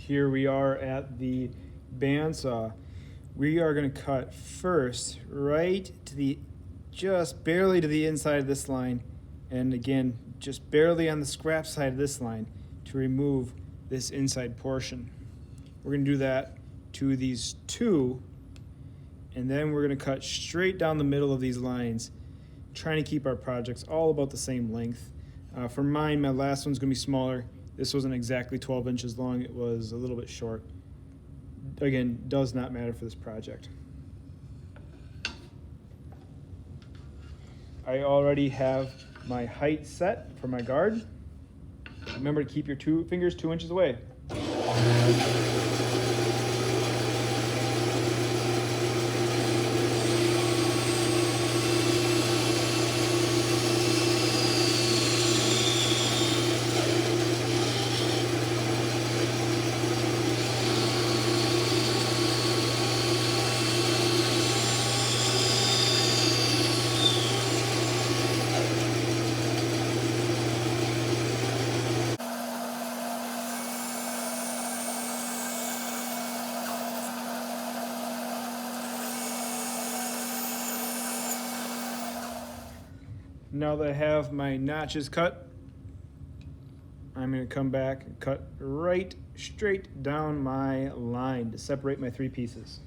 Here we are at the bandsaw. We are going to cut first right to the, just barely to the inside of this line, and again, just barely on the scrap side of this line to remove this inside portion. We're going to do that to these two, and then we're going to cut straight down the middle of these lines, trying to keep our projects all about the same length. For mine, my last one's going to be smaller. This wasn't exactly 12 inches long. It was a little bit short. Again, does not matter for this project. I already have my height set for my guard. Remember to keep your fingers 2 inches away. Now that I have my notches cut, I'm going to come back and cut right straight down my line to separate my three pieces.